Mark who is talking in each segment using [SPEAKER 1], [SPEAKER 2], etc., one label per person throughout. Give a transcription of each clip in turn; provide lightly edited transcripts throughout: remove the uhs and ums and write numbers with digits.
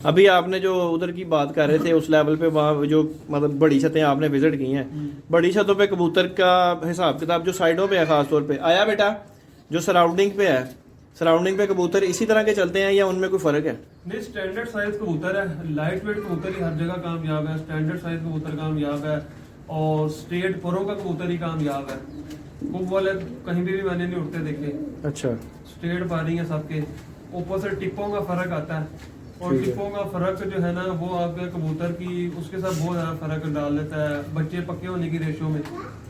[SPEAKER 1] अभी आपने जो उधर की बात कर रहे थे उस लेवल पे वहाँ जो मतलब बड़ी छतें आपने विजिट की हैं, बड़ी छतों पे कबूतर का हिसाब किताब जो साइडों पे है खास तौर पे आया बेटा, जो सराउंडिंग पे है, सराउंडिंग पे कबूतर इसी तरह के चलते हैं या उनमें कोई फर्क है?
[SPEAKER 2] नहीं, स्टैंडर्ड साइज कबूतर है, लाइट वेट कबूतर ही हर जगह कामयाब है, स्टैंडर्ड साइज कबूतर कामयाब है और स्ट्रेट परों का कबूतर ही कामयाब है। वो वाले कहीं भी मैंने नहीं उड़ते देखे।
[SPEAKER 1] अच्छा,
[SPEAKER 2] स्ट्रेट पारी है सबके। ऊपर से टिप्पों का फर्क आता है और
[SPEAKER 1] ठीक है।
[SPEAKER 2] टिप्पों का फर्क जो है ना वो आपके कबूतर की उसके साथ बहुत ज्यादा फर्क डाल देता है बच्चे पक्के होने की रेशो में।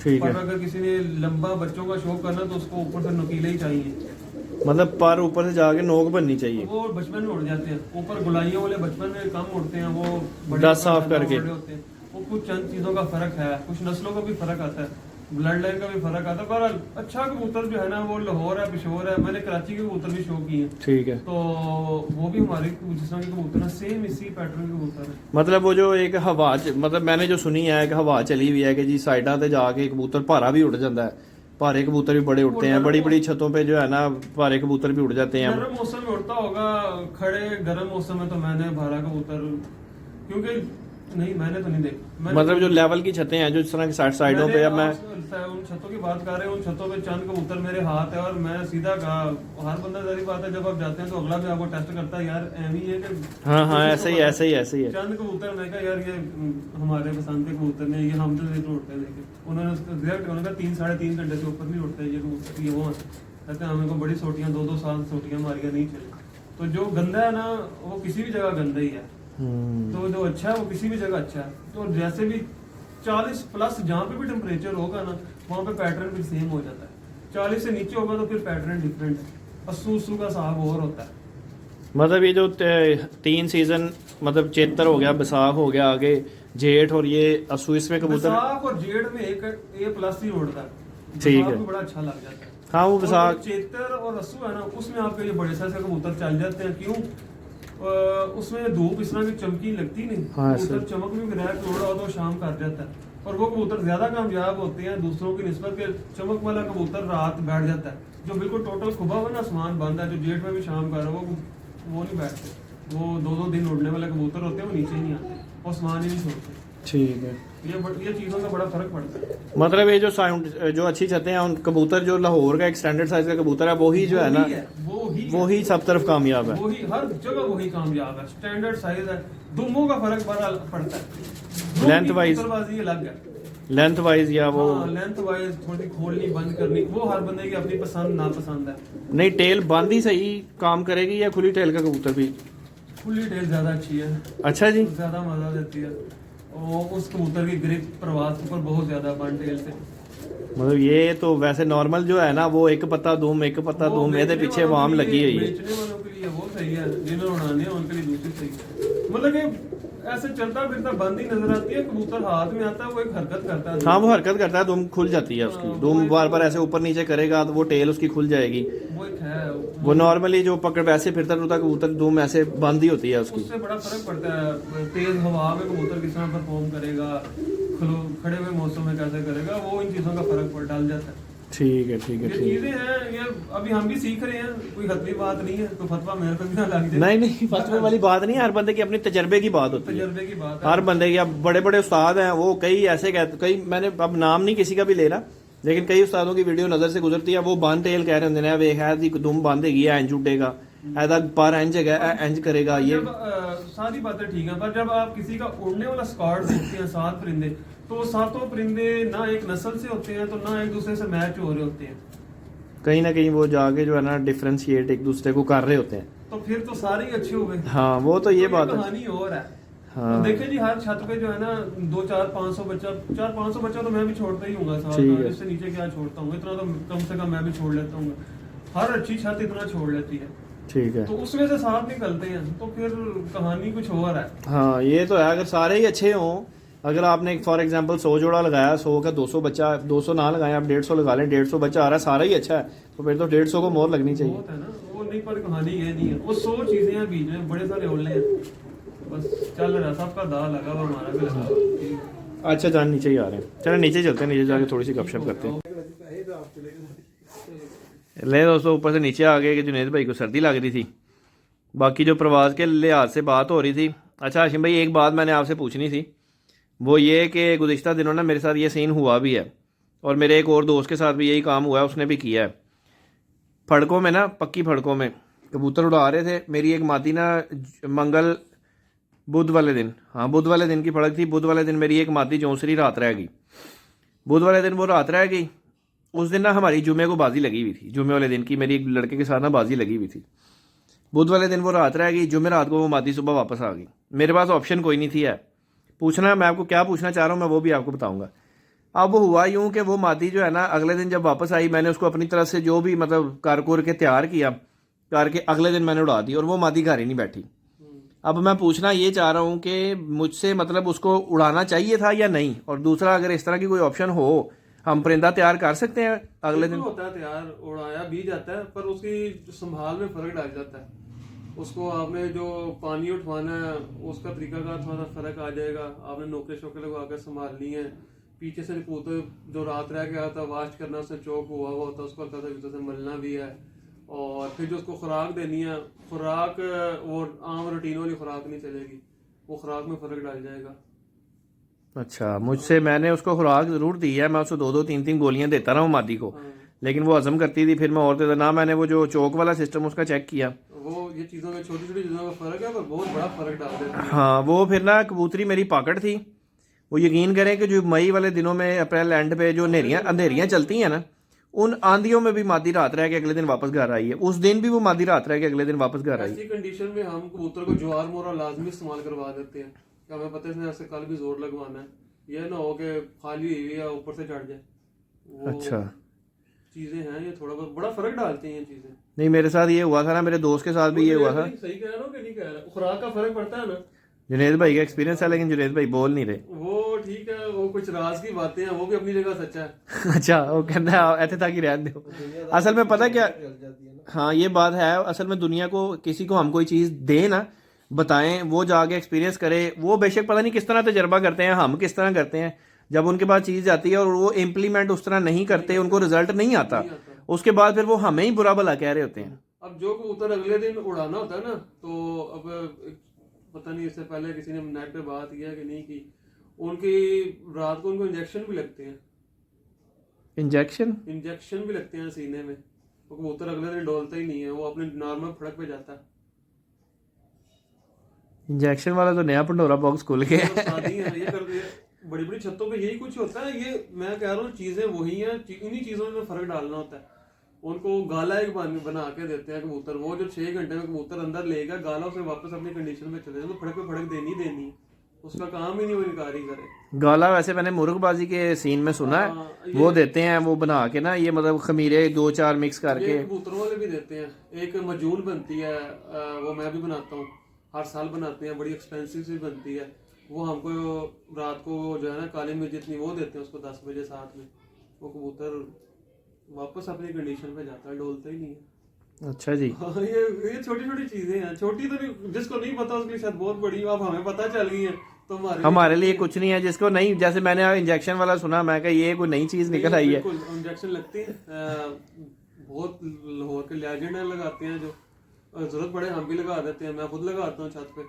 [SPEAKER 1] ठीक
[SPEAKER 2] पर
[SPEAKER 1] है।
[SPEAKER 2] अगर किसी ने लंबा बच्चों का शौक करना तो उसको ऊपर से नुकीले ही चाहिए।
[SPEAKER 1] मतलब पर ऊपर से जाके नोक बननी चाहिए।
[SPEAKER 2] वो बचपन में उड़ जाते हैं, ऊपर गुलाइयों वाले बचपन में कम उड़ते हैं, वो बड़े
[SPEAKER 1] दस साफ
[SPEAKER 2] ज्यादा
[SPEAKER 1] करके।
[SPEAKER 2] बड़े होते हैं। वो कुछ चंद चीजों का फर्क है, कुछ नस्लों का भी फर्क आता है, ब्लड लाइन का भी फर्क आता है। पर अच्छा कबूतर जो है ना वो लाहौर है, पिशोर है, मैंने कराची के कबूतर भी शो किए हैं,
[SPEAKER 1] ठीक है।
[SPEAKER 2] तो वो भी हमारे जिस तरह के कबूतर है सेम इसी पैटर्न के कबूतर है।
[SPEAKER 1] मतलब वो जो एक हवा मतलब मैंने जो सुनी है कि हवा चली हुई है कि जी साइडा ते जाके कबूतर भारा भी उड़ जाता है, भारे कबूतर भी बड़े उड़ते हैं, बड़ी बड़ी छतों पे जो है ना भारे कबूतर भी उड़ जाते हैं।
[SPEAKER 2] गर्म मौसम में उड़ता होगा, खड़े गर्म मौसम में तो मैंने भारा कबूतर क्योंकि नहीं मैंने तो नहीं देखा।
[SPEAKER 1] मतलब जो लेवल की छतें हैं जो इस तरह की साइडों पे, अब मैं
[SPEAKER 2] उन छतों की बात कर रहे हैं, उन छतों पे चंद कबूतर मेरे हाथ है और मैं सीधा कहा, हर बंदा जारी बात है जब आप जाते हैं तो अगला भी आपको टेस्ट करता है यार एवी है कि
[SPEAKER 1] हाँ हाँ ऐसे ही ऐसे ही ऐसे ही है।
[SPEAKER 2] चंद कबूतर मैं कहा यार ये हमारे पसंद के कबूतर ने, ये हम तो नहीं उड़ते हैं देखे। उन्होंने रिएक्ट उन्होंने कहा 3-3.5 घंटे से ऊपर नहीं उड़ते ये कबूतर, ये वो कहते हैं हमें को बड़ी सोटियां 2-2 साल सोटियां मारियां नहीं चली। तो जो गंदा है ना वो किसी भी जगह गंदा ही है, तो जो अच्छा है वो किसी भी जगह अच्छा है। तो जैसे भी 40 प्लस जहाँ पे भी टेम्परेचर होगा ना वहाँ पे पैटर्न भी सेम हो जाता है। 40 से नीचे होगा तो फिर पैटर्न डिफरेंट है। 80 का साहब और होता है।
[SPEAKER 1] मतलब ये जो 3 सीजन मतलब चेतर हो गया, बैसाख हो गया, आगे जेठ और ये असू, इसमें कबूतर
[SPEAKER 2] बैसाख और जेठ में एक ए प्लस ही उड़ता है।
[SPEAKER 1] ठीक
[SPEAKER 2] बैसाख
[SPEAKER 1] है।
[SPEAKER 2] में बड़ा अच्छा लग जाता है।
[SPEAKER 1] हाँ वो
[SPEAKER 2] और
[SPEAKER 1] बैसाख
[SPEAKER 2] चेतर और असू है ना उसमें आपके ये बड़े साइज के कबूतर चल जाते हैं। क्यों? उसमें धूप इस तरह की चमकी लगती नहीं,
[SPEAKER 1] हाँ,
[SPEAKER 2] कबूतर चमक में क्रैक तोड़ा हो तो शाम कर जाता है। और वो कबूतर ज्यादा कामयाब होते हैं दूसरों की निस्बत के। चमक वाला कबूतर रात बैठ जाता है, जो बिल्कुल टोटल खुबा हुआ ना आसमान बंद है, जो जेठ में भी शाम कर रहा है वो नहीं बैठते। वो 2-2 दिन उड़ने वाले कबूतर होते हैं, वो नीचे ही नहीं आते, वो आसमान ही नहीं छोड़ते।
[SPEAKER 1] ठीक है।
[SPEAKER 2] ये चीजों का बड़ा फर्क पड़ता है।
[SPEAKER 1] मतलब ये जो साउंड जो अच्छी छतें हैं उन कबूतर जो लाहौर का एक स्टैंडर्ड साइज का कबूतर है वही जो है ना वो ही सब तरफ कामयाब है,
[SPEAKER 2] वही हर जगह वही कामयाब है। स्टैंडर्ड साइज है, दुमों का फर्क बड़ा पड़ता है।
[SPEAKER 1] लेंथ वाइज
[SPEAKER 2] अलग है,
[SPEAKER 1] लेंथ वाइज या वो
[SPEAKER 2] लेंथ वाइज थोड़ी खोलनी बंद करनी वो हर बंदे की अपनी पसंद नापसंद है।
[SPEAKER 1] नहीं टेल बंद ही सही काम करेगी या खुली टेल का कबूतर भी?
[SPEAKER 2] खुली टेल ज्यादा अच्छी है।
[SPEAKER 1] अच्छा जी।
[SPEAKER 2] ज्यादा मजा देती है और उस कबूतर की ग्रिप प्रवास पर बहुत ज्यादा बंद टेल से।
[SPEAKER 1] मतलब ये तो वैसे नॉर्मल जो है ना वो एक पत्ता धूम मेरे पीछे वाम लगी हुई है।
[SPEAKER 2] बेचने वालों के लिए वो सही है, जिन्हें उड़ाने हैं उनके लिए दूसरी सही है। मतलब कि ऐसे चलता फिरता बंद ही नजर आती है, कबूतर हाथ में आता है वो एक हरकत करता है।
[SPEAKER 1] हाँ वो हरकत करता है, धूम खुल जाती है उसकी, धूम बार बार ऐसे ऊपर नीचे करेगा तो वो टेल उसकी खुल जाएगी।
[SPEAKER 2] वो एक है,
[SPEAKER 1] वो नॉर्मली जो पकड़ वैसे फिरता टूरता कबूतर धूम ऐसे बंद ही होती है उसकी।
[SPEAKER 2] उससे बड़ा फर्क पड़ता है। तेज हवा में कबूतर किस तरह परफॉर्म करेगा, खड़े हुए मौसम में कैसे करेगा, वो इन चीजों का फर्क पड़ डाल जाता है।
[SPEAKER 1] ठीक है ठीक है
[SPEAKER 2] ये
[SPEAKER 1] ठीक
[SPEAKER 2] चीजें हैं, ये अभी हम भी सीख रहे हैं, कोई हतली बात नहीं है, तो फतवा मेरे पे भी ना लग जाए।
[SPEAKER 1] नहीं नहीं फतवे वाली बात नहीं है, हर बंदे की अपनी तजर्बे की बात होती है,
[SPEAKER 2] तजर्बे की बात है।
[SPEAKER 1] हर बंदे की। अब बड़े बड़े उस्ताद हैं वो कई ऐसे कहते, कई मैंने अब नाम नहीं किसी का भी लेना, लेकिन कई उस्तादों की वीडियो नजर से गुजरती है, वो बंद टेल कह रहे होंगे वे है दी दुम बंद हैगी है इंज उडेगा ऐदा पर इंज है इंज करेगा ये।
[SPEAKER 2] सारी बातें ठीक है, पर जब आप किसी का उड़ने वाला स्क्वाड देखते हैं 7 परिंदे, तो सातों परिंदे ना एक नस्ल से होते हैं तो ना एक दूसरे से मैच हो रहे होते हैं।
[SPEAKER 1] कहीं ना कहीं वो जाके जो है ना डिफरेंशिएट एक दूसरे को कर रहे होते हैं,
[SPEAKER 2] तो फिर तो सारे ही अच्छे हो गए।
[SPEAKER 1] हाँ वो तो ये बात है।
[SPEAKER 2] कहानी और है।
[SPEAKER 1] हाँ
[SPEAKER 2] तो देखे जी हर छत पे जो है ना 2-4-500 बच्चा, 400-500 बच्चा तो मैं भी छोड़ता ही हूँ साल
[SPEAKER 1] ठीक
[SPEAKER 2] का,
[SPEAKER 1] है।
[SPEAKER 2] इससे नीचे क्या छोड़ता हूँ, इतना तो कम से कम मैं भी छोड़ लेता हूँ। हर अच्छी छत इतना छोड़ लेती है,
[SPEAKER 1] ठीक है।
[SPEAKER 2] तो उसमें से 7 निकलते हैं तो फिर कहानी कुछ और है।
[SPEAKER 1] हाँ ये तो है, अगर सारे ही अच्छे हों, अगर आपने फॉर एग्जांपल 100 जोड़ा लगाया, 100 का 200 बच्चा, 200 ना लगाएं आप 150 लगा लें, 150 बच्चा आ रहा है, सारा ही अच्छा है, तो फिर तो 150 को मोहर लगनी चाहिए।
[SPEAKER 2] बहुत है ना वो, नहीं पर कहानी ये नहीं है, वो 100 चीजें हैं बीच में, बड़े सारे ओले हैं, बस चल रहा सबका दा लगा हुआ, हमारा भी लगा हुआ।
[SPEAKER 1] अच्छा जान नीचे ही आ रहे हैं, चलो नीचे चलते हैं, नीचे जाके थोड़ी सी गपशप करते हैं। ले दोस्तों ऊपर से नीचे आ गए कि जुनेद भाई को सर्दी लग रही थी, बाकी जो प्रवास के लिहाज से बात हो रही थी, अच्छा हाशिम भाई एक बात मैंने आपसे पूछनी थी, वो ये कि गुज़िश्ता दिनों ना मेरे साथ ये सीन हुआ भी है और मेरे एक और दोस्त के साथ भी यही काम हुआ है, उसने भी किया है। फड़कों में ना, पक्की फड़कों में कबूतर उड़ा रहे थे। मेरी एक मादी ना मंगल बुध वाले दिन, हाँ बुध वाले दिन की फड़क थी। बुध वाले दिन मेरी एक मादी जौंसरी रात रह गई। बुध वाले दिन वो रात रह गई। उस दिन ना हमारी जुमे को बाजी लगी हुई थी, जुमे वाले दिन की मेरी एक लड़के के साथ ना बाजी लगी हुई थी। बुध वाले दिन वो रात रह गई, जुमे रात को वो मादी सुबह वापस आ गई। मेरे पास ऑप्शन कोई नहीं थी है पूछना, मैं आपको क्या पूछना चाह रहा हूँ मैं वो भी आपको बताऊंगा। अब हुआ यूं कि वो मादी जो है ना अगले दिन जब वापस आई, मैंने उसको अपनी तरफ से जो भी मतलब कारकोर के तैयार किया करके अगले दिन मैंने उड़ा दी और वो मादी घर ही नहीं बैठी। अब मैं पूछना ये चाह रहा हूँ कि मुझसे मतलब उसको उड़ाना चाहिए था या नहीं, और दूसरा अगर इस तरह की कोई ऑप्शन हो, हम परिंदा तैयार कर सकते हैं अगले दिन?
[SPEAKER 2] होता है तैयार, उड़ाया भी जाता है, पर उसकी संभाल में फर्क डाल जाता है। उसको आपने जो पानी उठवाना है उसका तरीका का थोड़ा फर्क आ जाएगा। आपने नोके शोके लगा कर संभालनी है। पीछे से कबूतर जो रात रह गया था वाश करना, उससे चौक हुआ हुआ होता है, उसको हल्का सा भीतर से मलना भी है। और फिर जो उसको खुराक देनी है, खुराक वो आम रूटीन वाली खुराक नहीं चलेगी, वो खुराक में फर्क डाल जाएगा।
[SPEAKER 1] अच्छा, मुझसे मैंने उसको खुराक ज़रूर दी है, मैं उसको 2-2 3-3 गोलियां देता रहा हूँ मादी को, लेकिन वो हजम करती थी, फिर मैं और देता ना। मैंने वो जो चौक वाला सिस्टम उसका चेक किया,
[SPEAKER 2] वो ये चीज़ों में छोटी छोटी चीज़ों में फर्क है, पर बहुत बड़ा फर्क डाल देता है।
[SPEAKER 1] हाँ वो फिर ना कबूतरी मेरी पाकट थी। वो यकीन करें कि जो मई वाले दिनों में अप्रैल एंड पे जो अंधेरियां चलती हैं ना, उन आंधियों में भी मादी रात रह के अगले दिन वापस घर आई है। उस दिन भी वो मादी रात रह के अगले दिन वापस घर आई।
[SPEAKER 2] ऐसी कंडीशन में हम कबूतर को ज्वार मोरा लाजमी इस्तेमाल करवा देते हैं कि हमें पता है इसने ऐसे कल भी जोर लगवाना है, यह ना हो कि खाली हुई या ऊपर से चढ़ जाए। वो
[SPEAKER 1] अच्छा,
[SPEAKER 2] चीजें हैं, ये थोड़ा बहुत बड़ा फर्क डालती हैं ये चीजें।
[SPEAKER 1] नहीं मेरे साथ ये हुआ था ना, मेरे दोस्त के साथ भी ये हुआ था।
[SPEAKER 2] सही कह रहा हूँ कि नहीं कह रहा, खुराक का फर्क पड़ता है ना।
[SPEAKER 1] जुनेद भाई का एक्सपीरियंस है, लेकिन जुनेद भाई बोल नहीं रहे।
[SPEAKER 2] वो ठीक है, वो कुछ राज की बातें हैं, वो भी अपनी जगह सच्चा है।
[SPEAKER 1] अच्छा, वो कहता है ऐसे था कि रहने दो। असल में पता क्या, हाँ ये बात है, असल में दुनिया को किसी को हम कोई चीज़ दे ना, बताएं, वो जाके एक्सपीरियंस करे, वो बेशक पता नहीं किस तरह तजर्बा करते हैं, हम किस तरह करते हैं। जब उनके पास चीज़ जाती है और वो इम्प्लीमेंट उस तरह नहीं करते, उनको रिजल्ट नहीं आता, उसके बाद फिर वो हमें ही बुरा भला कह रहे होते हैं।
[SPEAKER 2] अब जो कबूतर अगले दिन उड़ाना होता है ना, तो अब पता नहीं इससे पहले किसी ने नेट पे बात किया कि नहीं की, उनकी रात को उनको इंजेक्शन भी लगते हैं। इंजेक्शन भी लगते हैं सीने में। वो कबूतर अगले दिन डोलता ही नहीं है, वो अपने नॉर्मल फड़क पे जाता है।
[SPEAKER 1] इंजेक्शन वाला तो नया पंडोरा बॉक्स खुल गया
[SPEAKER 2] तो शादी है, ये कर बड़ी बड़ी छतों पे यही कुछ होता है। ये मैं कह रहा हूँ चीजें वही हैं, इन्हीं चीजों में फर्क डालना होता है। उनको गाला एक बना के देते हैं कबूतर, वो जो 6 घंटे में कबूतर अंदर लेगा गाला, उसे वापस अपनी कंडीशन में चले जाए, तो फड़क पे फड़क देनी देनी है, उसका काम ही नहीं वो इनकारी करे।
[SPEAKER 1] गाला वैसे मैंने मुर्गबाजी के सीन में सुना है, वो देते हैं, वो बना के ना, ये मतलब खमीरे 2-4 मिक्स करके।
[SPEAKER 2] ये कबूतरों वाले भी देते हैं। एक मजून बनती है, वो मैं भी बनाता हूँ, हर साल बनाते हैं, बड़ी एक्सपेंसिव सी बनती है। वो हमको रात को जो है ना काली मिर्च जितनी वो देते हैं उसको 10 बजे साथ में, वो कबूतर वापस अपनी कंडीशन पे जाता है, डोलता ही नहीं है।
[SPEAKER 1] अच्छा जी।
[SPEAKER 2] हाँ, ये छोटी छोटी चीजें हैं, छोटी तो नहीं, जिसको नहीं पता उसके लिए शायद बहुत बड़ी, अब हमें पता चल गई है तो
[SPEAKER 1] हमारे लिए कुछ नहीं है, जिसको नहीं, जैसे मैंने इंजेक्शन वाला सुना, मैं कहा ये कोई नई चीज निकल आई है।
[SPEAKER 2] इंजेक्शन लगती है, बहुत लाहौर के लेजेंड लगाते हैं, जो जरूरत पड़े हम भी लगा देते हैं, मैं खुद लगाता हूँ छत पे।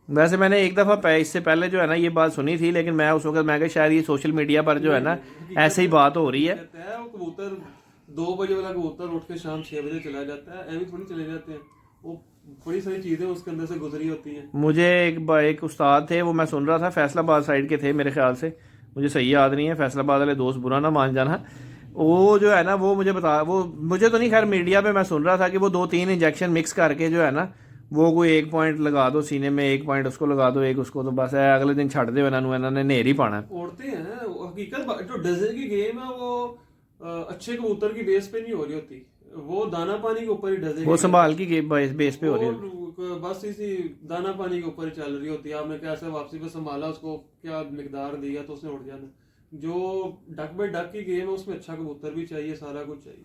[SPEAKER 1] वैसे मैंने एक दफ़ा इससे पहले जो है ना ये बात सुनी थी, लेकिन मैं उस वक्त मैं कहा शायद ये सोशल मीडिया पर जो है ना ऐसे ही बात हो रही है।
[SPEAKER 2] वो कबूतर 2 बजे वाला कबूतर उठ के शाम 6 बजे चला जाता है, ऐसे थोड़ी चले जाते हैं, वो बड़ी सारी चीजें उसके अंदर से गुजरी होती हैं। मुझे
[SPEAKER 1] एक उस्ताद थे, वो मैं सुन रहा था, फैसलाबाद साइड के थे मेरे ख्याल से, मुझे सही याद नहीं है, फैसलाबाद वाले दोस्त बुरा ना मान जाना। वो जो है ना वो मुझे तो नहीं, खैर मीडिया पे मैं सुन रहा था कि वो 2-3 इंजेक्शन मिक्स करके जो है ना, वो कोई 1 पॉइंट लगा दो सीने में, 1 पॉइंट उसको लगा दो, एक उसको, तो बस है अगले दिन छड़ दो, इन्होंने नेर ही पाना
[SPEAKER 2] उड़ते हैं। हकीकत जो डजे की गेम है वो अच्छे कबूतर की बेस पे नहीं हो रही होती, वो दाना पानी के ऊपर ही डजे,
[SPEAKER 1] वो संभाल की बेस पे हो रही है,
[SPEAKER 2] बस इसी दाना पानी के ऊपर ही चल रही होती है। आपने कैसे वापसी पे संभाला, उसको क्या मिकदार दिया तो उसने उड़ जाना। जो डक बाई डक की गेम है उसमें अच्छा कबूतर भी चाहिए, सारा कुछ चाहिए।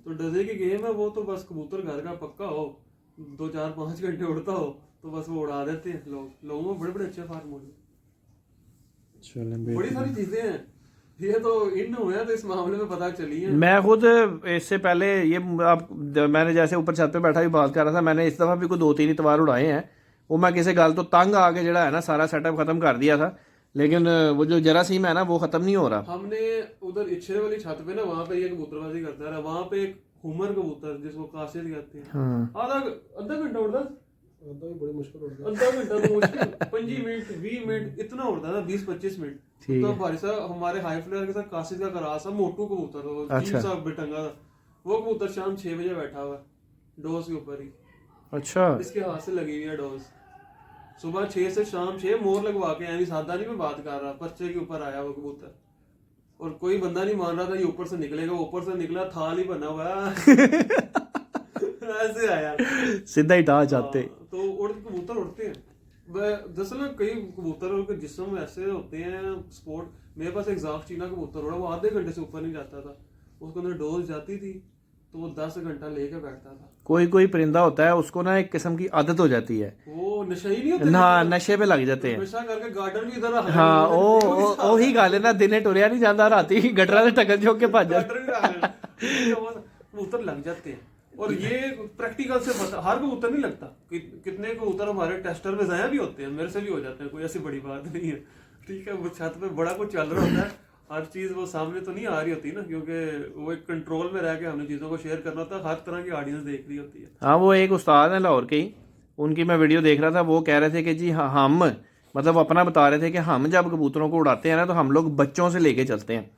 [SPEAKER 2] तो डजे की गेम है वो तो बस कबूतर घर का पक्का हो, 2-4-5 घंटे उड़ता हो तो बस वो उड़ा देते हैं लोगों में बड़े बड़े अच्छे फार्म हो गए। बड़ी सारी चीजें हैं, ये तो इन हुए हैं तो इस मामले में पता चली है।
[SPEAKER 1] मैं खुद इससे पहले ये आप मैंने जैसे ऊपर छत पे बैठा भी बात कर रहा था, मैंने इस दफ़ा भी कोई 2-3 इतवार उड़ाए हैं। वो मैं किसी गल तो तंग आके जड़ा है ना सारा सेटअप ख़त्म कर दिया था, लेकिन वो जो जरासीम है ना वो ख़त्म नहीं हो रहा।
[SPEAKER 2] हमने उधर इच्छे वाली छत पे ना, वहाँ पे ये कबूतरबाजी करता रहा, वहाँ पे एक हुमर कबूतर जिसको कासिद कहते हैं,
[SPEAKER 1] हाँ।
[SPEAKER 2] आधा घंटा उड़ता,
[SPEAKER 3] बड़ी मुश्किल होती है।
[SPEAKER 2] आधा घंटा तो मुश्किल 25 मिनट 20 मिनट इतना उड़ता था, 20-25 मिनट।
[SPEAKER 1] ठीक
[SPEAKER 2] तो
[SPEAKER 1] है।
[SPEAKER 2] भाई साहब हमारे हाई फ्लेयर के साथ कासिद का करास था, मोटू कबूतर, वो
[SPEAKER 1] अच्छा।
[SPEAKER 2] जीव सा बिटंगा था। वो कबूतर शाम 6 बजे बैठा हुआ डोज के ऊपर ही,
[SPEAKER 1] अच्छा।
[SPEAKER 2] इसके हाथ से लगी हुई है डोज। सुबह 6 से शाम 6 मोर लगवा के, यानी सादा नहीं मैं बात कर रहा, पर्चे के ऊपर आया वो कबूतर, और कोई बंदा नहीं मान रहा था ये ऊपर से निकलेगा, ऊपर से निकला, थाल ही बना हुआ ऐसे आया
[SPEAKER 1] सीधा ही टाच आते।
[SPEAKER 2] तो उड़ कबूतर उड़ते हैं। दरअसल ना कई कबूतरों के जिस्म ऐसे होते हैं स्पोर्ट। मेरे पास एक जाफ चीना कबूतर उड़ा, वो आधे घंटे से ऊपर नहीं जाता था, उसके अंदर डोज जाती थी तो वो 10 घंटा लेके बैठता था।
[SPEAKER 1] कोई कोई परिंदा होता है उसको ना एक किस्म की आदत हो जाती है,
[SPEAKER 2] वो नशा ही नहीं होता
[SPEAKER 1] ना नशे पे लग जाते हैं।
[SPEAKER 2] नशा करके गार्डन भी इधर आ
[SPEAKER 1] हाँ ओ ही गल है ना, दिने टुरिया नहीं जाता, राती गटरा से टकन चौक के भज जाता।
[SPEAKER 2] कबूतर लग जाते हैं, और ये प्रैक्टिकल से पता, हर कबूतर नहीं लगता। कितने कबूतर हमारे टेस्टर में ज़ाया भी होते हैं, मेरे से भी हो जाते हैं, कोई ऐसी बड़ी बात नहीं है। ठीक है, वो छत पे बड़ा कुछ चल रहा होता है, हर चीज वो सामने तो नहीं आ रही होती ना, क्योंकि वो एक कंट्रोल में रह के हमने चीजों को शेयर करना होता है, हर तरह की ऑडियंस देख रही होती है।
[SPEAKER 1] हाँ, वो एक उस्ताद है लाहौर के ही, उनकी मैं वीडियो देख रहा था, वो कह रहे थे कि जी हाँ, हम मतलब अपना बता रहे थे कि हम जब कबूतरों को उड़ाते हैं ना तो हम लोग बच्चों से लेके चलते हैं।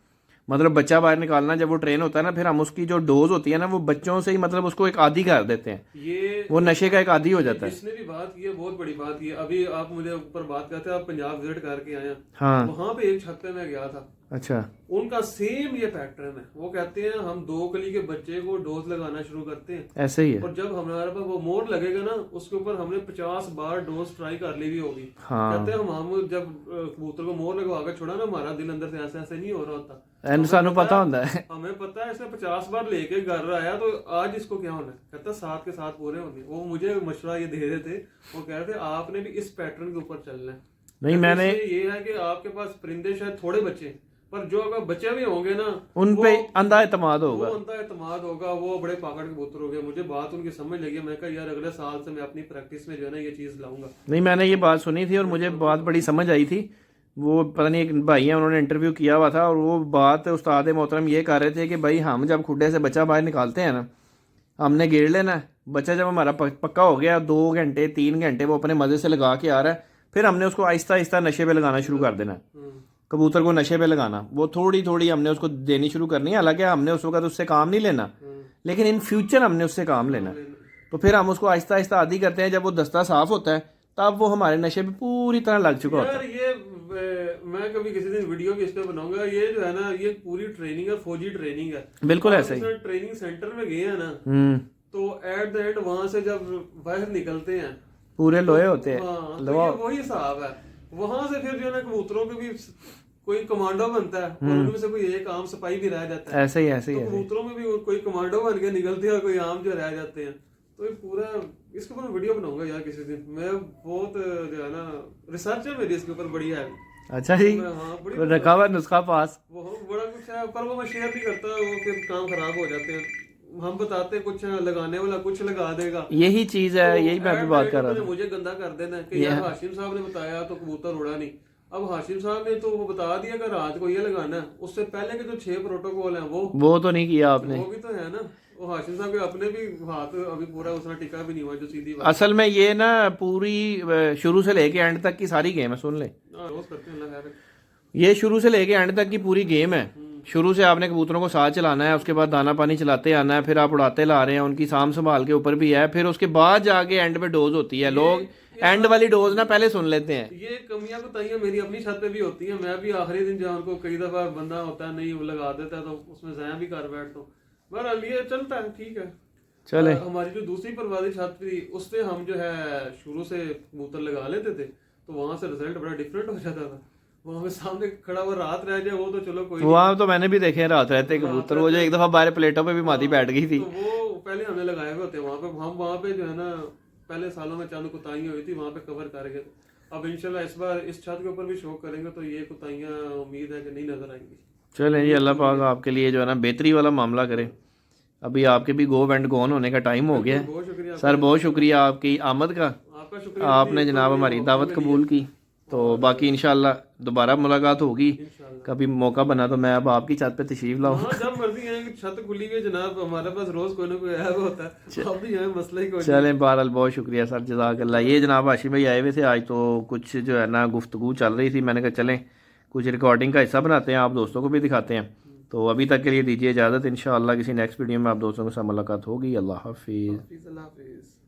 [SPEAKER 1] मतलब बच्चा बाहर निकालना जब वो ट्रेन होता है ना, फिर हम उसकी जो डोज होती है ना वो बच्चों से ही मतलब उसको एक आदी कर देते हैं,
[SPEAKER 2] ये
[SPEAKER 1] वो नशे का एक आदी हो जाता है।
[SPEAKER 2] जिसने भी बात की है बहुत बड़ी बात की है। अभी आप मुझे ऊपर बात करते हैं, आप पंजाब विजिट करके आए हैं,
[SPEAKER 1] हाँ।
[SPEAKER 2] वहां पे एक छत पे मैं गया था,
[SPEAKER 1] अच्छा।
[SPEAKER 2] उनका सेम ये पैटर्न है। वो कहते हैं हम 2 कली के बच्चे को डोज लगाना शुरू करते हैं,
[SPEAKER 1] ऐसे ही है।
[SPEAKER 2] और जब हमारे पास वो मोर लगेगा ना, उसके ऊपर हमने 50 बार डोज ट्राई कर ली हुई होगी।
[SPEAKER 1] हाँ।
[SPEAKER 2] कहते हैं हम जब कबूतर को मोर लगवा कर छोड़ा ना, हमारा दिल अंदर से ऐसे ऐसे नहीं हो रहा होता,
[SPEAKER 1] सानू पता होता है।
[SPEAKER 2] हमें पता है इसने 50 बार लेके घर आया, तो आज इसको क्या होना है। कहता 7 के 7 पूरे होंगे। वो मुझे मशवरा ये दे रहे थे, वो कह रहे थे आपने भी इस पैटर्न के ऊपर चलना है।
[SPEAKER 1] नहीं, मैंने
[SPEAKER 2] ये है कि आपके पास परिंदे शायद थोड़े बच्चे, पर जो अगर बच्चे भी होंगे ना,
[SPEAKER 1] उन पे अंधा एतमाद होगा,
[SPEAKER 2] वो अंधा एतमाद होगा, वो बड़े पाकड़ कबूतर हो गए। मुझे बात उनकी समझ लगी, मैं कहा यार अगले साल से मैं अपनी प्रैक्टिस में जो है ना ये चीज लाऊंगा।
[SPEAKER 1] नहीं, मैंने ये बात सुनी थी और मुझे बात बड़ी समझ आई थी। वो पता नहीं एक भाई है, उन्होंने इंटरव्यू किया हुआ था, और वो बात उस्ताद मोहतरम ये कर रहे थे कि भाई हम जब खुड्डे से बच्चा बाहर निकालते हैं ना, हमने गेड़ लेना है। बच्चा जब हमारा पक्का हो गया, 2 घंटे 3 घंटे वो अपने मज़े से लगा के आ रहा है, फिर हमने उसको आहिस्ता आहिस्ता नशे पे लगाना शुरू कर देना है। कबूतर को नशे पे लगाना, वो थोड़ी थोड़ी हमने उसको देनी शुरू करनी है। हालांकि हमने उस वक्त उससे काम नहीं लेना, लेकिन इन फ्यूचर हमने उससे काम लेना। तो फिर हम उसको आहिस्ता आहिस्ता आदी करते हैं, जब वो दस्ता साफ होता है तब वो हमारे नशे पे पूरी तरह लग चुका होता है।
[SPEAKER 2] ये मैं कभी किसी दिन वीडियो भी इस पे बनाऊंगा। ये जो है ना, ये पूरी ट्रेनिंग है, फौजी ट्रेनिंग है।
[SPEAKER 1] बिल्कुल ऐसा ही।
[SPEAKER 2] ट्रेनिंग सेंटर में गए हैं ना, तो एट द एंड वहां से जब बाहर निकलते हैं
[SPEAKER 1] पूरे लोहे होते हैं।
[SPEAKER 2] हाँ, तो ये वही हिसाब है। वहां से फिर जो है ना कबूतरों के भी कोई कमांडो बनता है, और उनमें से कोई एक आम सिपाही भी रह जाता है।
[SPEAKER 1] ऐसे ही ऐसे ही
[SPEAKER 2] तो कबूतरों में भी कोई कमांडो बन के निकलते हैं और कोई आम जो रह जाते हैं। तो ये पूरा इसके ऊपर वीडियो बनाऊंगा यार किसी दिन। मैं बहुत जो है ना रिसर्च है मेरी इसके ऊपर बड़ी है।
[SPEAKER 1] अच्छा जी,
[SPEAKER 2] हाँ, बड़ी
[SPEAKER 1] रखा हुआ नुस्खा पास।
[SPEAKER 2] वो बड़ा कुछ है, पर वो मैं शेयर नहीं करता, वो फिर काम खराब हो जाते हैं। हम बताते हैं कुछ, लगाने वाला कुछ लगा देगा।
[SPEAKER 1] यही चीज है,
[SPEAKER 2] तो
[SPEAKER 1] यही मैं भी बात कर रहा था।
[SPEAKER 2] मुझे गंदा कर देना है कि यार हाशिम साहब ने बताया तो कबूतर उड़ा नहीं। अब हाशिम साहब ने तो वो बता दिया कि रात को ये लगाना है, उससे पहले के जो 6 प्रोटोकॉल हैं वो
[SPEAKER 1] तो नहीं किया आपने।
[SPEAKER 2] वो भी तो है ना। वो हाशिम साहब के अपने भी हाथ अभी पूरा उसने टिका भी नहीं हुआ, जो सीधी बात।
[SPEAKER 1] असल में ये ना पूरी शुरू से लेके एंड तक की सारी गेम है, सुन ले।
[SPEAKER 2] रोज करते हैं अल्लाह खैर।
[SPEAKER 1] ये शुरू से लेके एंड तक की पूरी गेम है। शुरू से आपने कबूतरों को साथ चलाना है, उसके बाद दाना पानी चलाते आना है, फिर आप उड़ाते ला रहे हैं, उनकी साम संभाल के ऊपर भी है, फिर उसके बाद जाके एंड पे डोज होती है। लोग एंड वाली डोज ना पहले सुन लेते हैं।
[SPEAKER 2] ये कमियां बताइए मेरी अपनी छत पे भी होती है। मैं भी आखिरी दिन जब उनको कई दफा बंदा होता है नहीं वो लगा देता है, तो उसमें ज़ाया भी कर बैठता हूँ। बहरहाल ये चलता है, ठीक है
[SPEAKER 1] चले।
[SPEAKER 2] हमारी जो दूसरी परवादी छत थी उससे हम जो है शुरू से कबूतर लगा लेते थे, तो वहां से रिजल्ट बड़ा डिफरेंट हो जाता था। वहां पे सामने खड़ा हुआ रात रह जाए वो तो चलो कोई,
[SPEAKER 1] वहाँ तो मैंने भी देखे हैं रात रहते कबूतर, वो जो एक दफा बाहर प्लेटों पे भी मादी बैठ गई थी।
[SPEAKER 2] तो वो पहले हमने लगाए हुए होते हैं वहां पे। हम वहां पे जो है ना पहले सालों में चंद कुताइयां हुई थी, वहां पे कवर कर गए। अब इंशाल्लाह इस बार इस छत के ऊपर भी शो करेंगे, तो ये कुताइयां उम्मीद है कि नहीं नजर आएंगी।
[SPEAKER 1] चलें जी, अल्लाह पाक आपके लिए जो है ना बेहतरी वाला मामला करे। अभी आपके भी गो एंड गोन होने का टाइम हो गया
[SPEAKER 2] बहुत
[SPEAKER 1] है।
[SPEAKER 2] शुक्रिया
[SPEAKER 1] सर बहुत शुक्रिया आपकी आमद का,
[SPEAKER 2] आपका, शुक्रिया
[SPEAKER 1] आपने जनाब हमारी दावत कबूल की। तो बाकी इंशाल्लाह दोबारा मुलाकात होगी,
[SPEAKER 2] इंशाल्लाह।
[SPEAKER 1] कभी मौका बना तो मैं अब आपकी छत पे तशरीफ लाऊं।
[SPEAKER 2] हाँ जब मर्जी आए, छत खुली हुई है जनाब, हमारे पास रोज कोई ना कोई आया हुआ होता है, अब भी आए, मसला ही कोई नहीं।
[SPEAKER 1] चलें, बहरहाल बहुत शुक्रिया सर, जज़ाकल्लाह। ये जनाब हाशिम भाई आए हुए थे आज, तो कुछ जो है ना गुफ्तगू चल रही थी, मैंने कहा चलें कुछ रिकॉर्डिंग का हिस्सा बनाते हैं, आप दोस्तों को भी दिखाते हैं। तो अभी तक के लिए दीजिए इजाज़त, इंशाअल्लाह किसी नेक्स्ट वीडियो में आप दोस्तों के साथ मुलाकात होगी। अल्लाह हाफिज़।
[SPEAKER 2] अल्लाह हाफिज़।